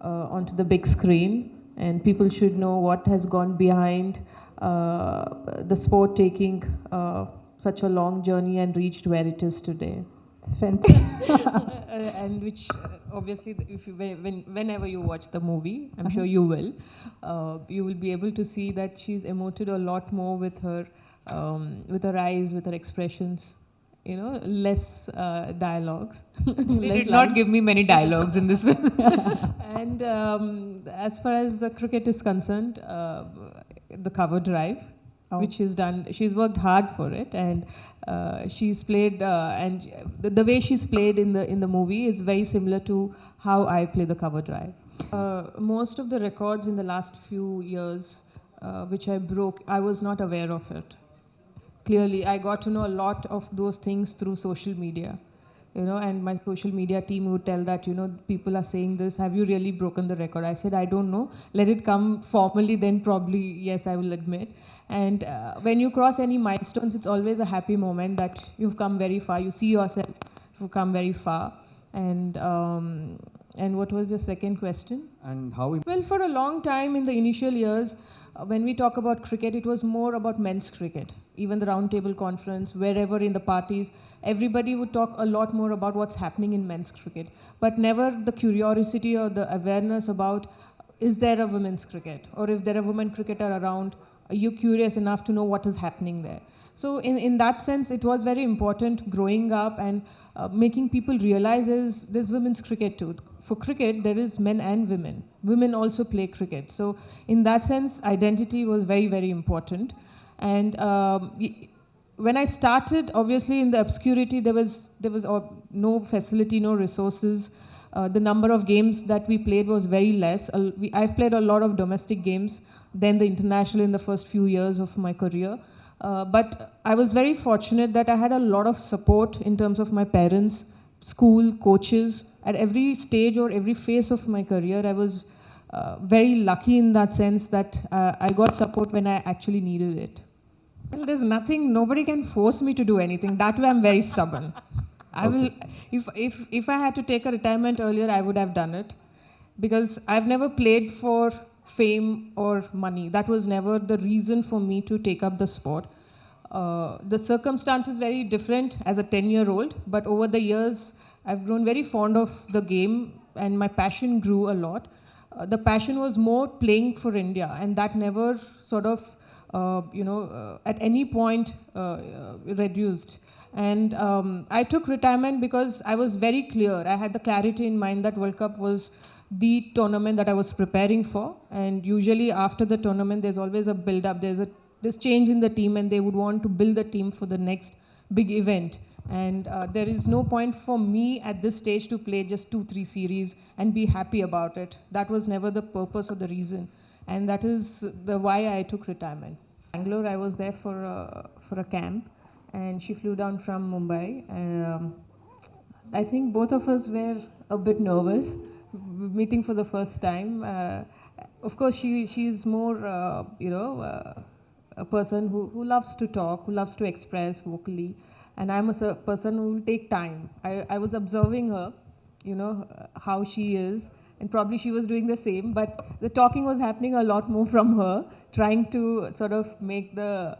onto the big screen, and people should know what has gone behind the sport taking such a long journey and reached where it is today. Fantastic. And which obviously, if you, whenever you watch the movie, I'm sure you will be able to see that she's emoted a lot more with her eyes, with her expressions. You know, less dialogues. They did not give me many dialogues in this film. And as far as the cricket is concerned, the cover drive, which she's done, she's worked hard for it, and she's played, and the way she's played in the movie is very similar to how I play the cover drive. Most of the records in the last few years, which I broke, I was not aware of it. Clearly, I got to know a lot of those things through social media, you know, and my social media team would tell that, you know, people are saying this, have you really broken the record? I said, I don't know, let it come formally, then probably, yes, I will admit. And when you cross any milestones, it's always a happy moment that you've come very far, you see yourself, you've come very far. And what was the second question? And how? Well, for a long time in the initial years, when we talk about cricket, it was more about men's cricket. Even the roundtable conference, wherever in the parties, everybody would talk a lot more about what's happening in men's cricket, but never the curiosity or the awareness about, is there a women's cricket? Or if there are women cricketer around, are you curious enough to know what is happening there? So in that sense, it was very important growing up and making people realize there's women's cricket too. For cricket, there is men and women. Women also play cricket. So in that sense, identity was very, very important. And when I started, obviously in the obscurity, there was no facility, no resources. The number of games that we played was very less. I've played a lot of domestic games, then the international in the first few years of my career. But I was very fortunate that I had a lot of support in terms of my parents, school, coaches. At every stage or every phase of my career, I was very lucky in that sense that I got support when I actually needed it. Well, there's nothing, nobody can force me to do anything. That way I'm very stubborn. I will, if I had to take a retirement earlier, I would have done it. Because I've never played for fame or money. That was never the reason for me to take up the sport. The circumstance is very different as a 10-year-old, but over the years, I've grown very fond of the game and my passion grew a lot. The passion was more playing for India, and that never sort of, at any point reduced. And I took retirement because I was very clear. I had the clarity in mind that World Cup was the tournament that I was preparing for. And usually after the tournament, there's always a build-up. There's change in the team, and they would want to build the team for the next big event. And there is no point for me at this stage to play just 2-3 series and be happy about it. That was never the purpose or the reason. And that is why I took retirement. Bangalore, I was there for a camp, and she flew down from Mumbai. I think both of us were a bit nervous, meeting for the first time. Of course, she's more, a person who loves to talk, who loves to express vocally. And I'm a person who will take time. I was observing her, how she is. And probably she was doing the same, but the talking was happening a lot more from her, trying to sort of make the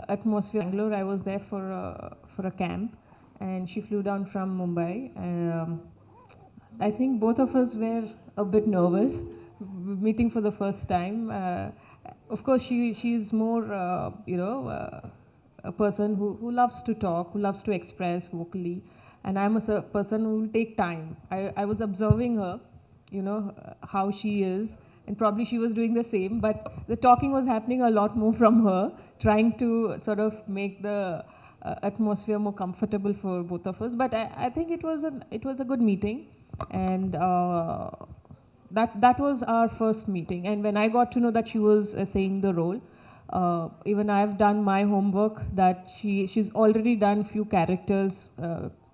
atmosphere. Bangalore, I was there for a camp, and she flew down from Mumbai. I think both of us were a bit nervous, meeting for the first time. Of course, she's more, a person who loves to talk, who loves to express vocally. And I'm a person who will take time. I was observing her, how she is. And probably she was doing the same, but the talking was happening a lot more from her, trying to sort of make the atmosphere more comfortable for both of us. But I think it was a good meeting. And that was our first meeting. And when I got to know that she was saying the role, even I've done my homework that she's already done few characters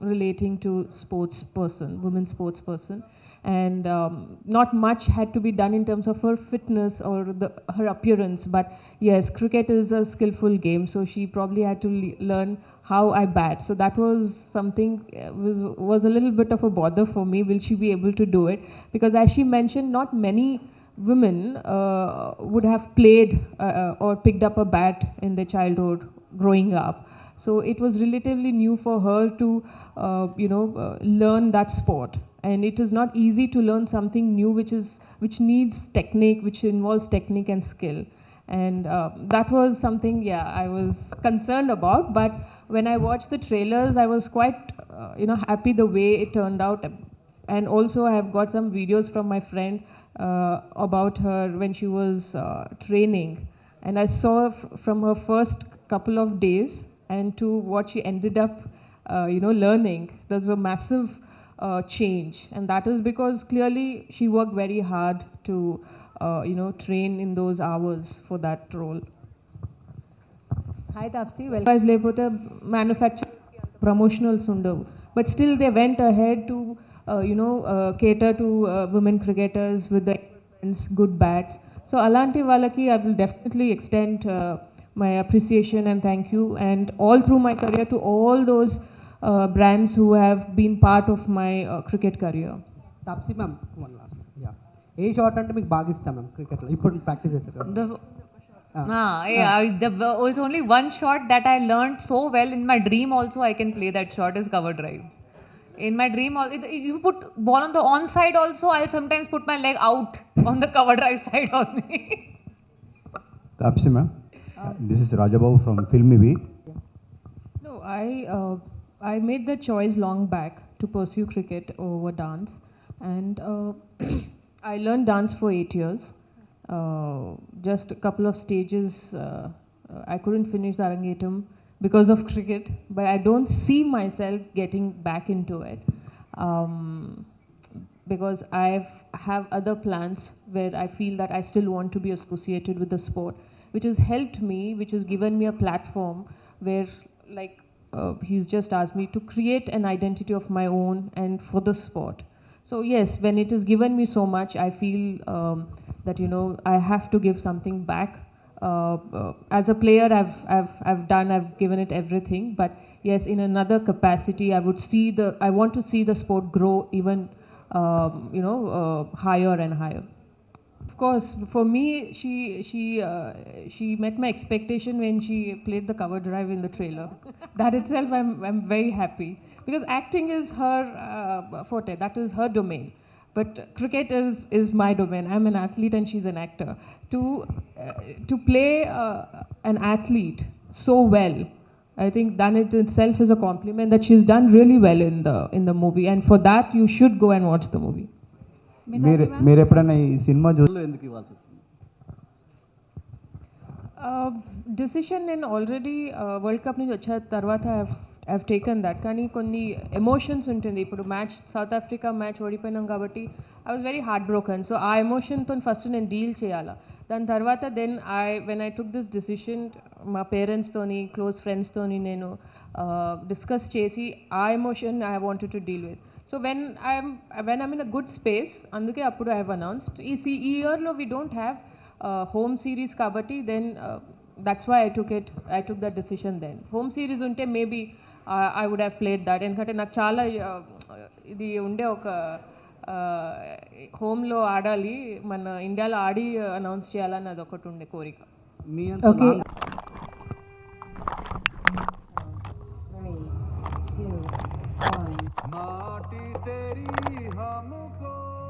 relating to sports person, women sports person. And not much had to be done in terms of her fitness or her appearance. But yes, cricket is a skillful game, so she probably had to learn how I bat. So that was something was a little bit of a bother for me. Will she be able to do it? Because as she mentioned, not many women would have played or picked up a bat in their childhood growing up. So it was relatively new for her to learn that sport. And it is not easy to learn something new which needs technique, which involves technique and skill. And that was something, yeah, I was concerned about. But when I watched the trailers, I was quite happy the way it turned out. And also I have got some videos from my friend about her when she was training. And I saw from her first couple of days and to what she ended up learning, there's a massive change. And that is because clearly she worked very hard to train in those hours for that role. Hi Tapsi, welcome. Otherwise, లేకపోతే manufacturing promotionals ఉండవు. But still they went ahead to cater to women cricketers with the equipments, good bats. So alanti వాళ్ళకి I will definitely extend my appreciation and thank you. And all through my career to all those brands who have been part of my cricket career. Tapsi ma'am, one last one. Yeah. A shot అంటే మీకు బాగా ఇష్టం ma'am క్రికెట్లో ఇప్పుడు practice చేస్తారు There was only one shot that I learned so well. In my dream also I can play that shot is cover drive. In my dream, if you put ball on the on side also, I'll sometimes put my leg out on the cover drive side only. Tapsi ma'am, this is Rajababu from Filmivi. No, I made the choice long back to pursue cricket over dance. And I learned dance for 8 years. Just a couple of stages, I couldn't finish the Arangetam because of cricket, but I don't see myself getting back into it because I have other plans where I feel that I still want to be associated with the sport, which has helped me, which has given me a platform where, like he's just asked me to create an identity of my own and for the sport. So yes, when it has given me so much, I feel that I have to give something back. As a player, I've given it everything. But yes, in another capacity, I want to see the sport grow even, higher and higher. Of course, for me, she met my expectation when she played the cover drive in the trailer. That itself, I'm very happy because acting is her forte. That is her domain. But cricket is my domain. I'm an athlete and she's an actor. To play an athlete so well, I think that it itself is a compliment that she's done really well in the movie. And for that, you should go and watch the movie. మీరు ఎప్పుడైనా ఈ cinema ఎందుకు ఇవ్వాల్సి వచ్చింది? Decision నేను already world cup నుంచి వచ్చే తర్వాత I've taken that. కానీ కొన్ని ఎమోషన్స్ ఉంటుంది. ఇప్పుడు మ్యాచ్ సౌత్ ఆఫ్రికా మ్యాచ్ ఓడిపోయినాం కాబట్టి I was very heartbroken. So ఆ ఎమోషన్తో ఫస్ట్ నేను డీల్ చేయాలా. దాని తర్వాత when I took this decision, మా పేరెంట్స్తోని క్లోజ్ ఫ్రెండ్స్తోని నేను డిస్కస్ చేసి ఆ emotion I wanted to deal with. So when I'm in a good space, అందుకే అప్పుడు I have announced. ఈ ఇయర్లో we don't have home series kabatti, then that's why I took that decision then. Home series unte maybe I would have played that. ఎందుకంటే నాకు చాలా ఇది ఉండే ఒక హోమ్లో ఆడాలి, మన ఇండియాలో ఆడి అనౌన్స్ చేయాలని అది ఒకటి ఉండే కోరిక. మీ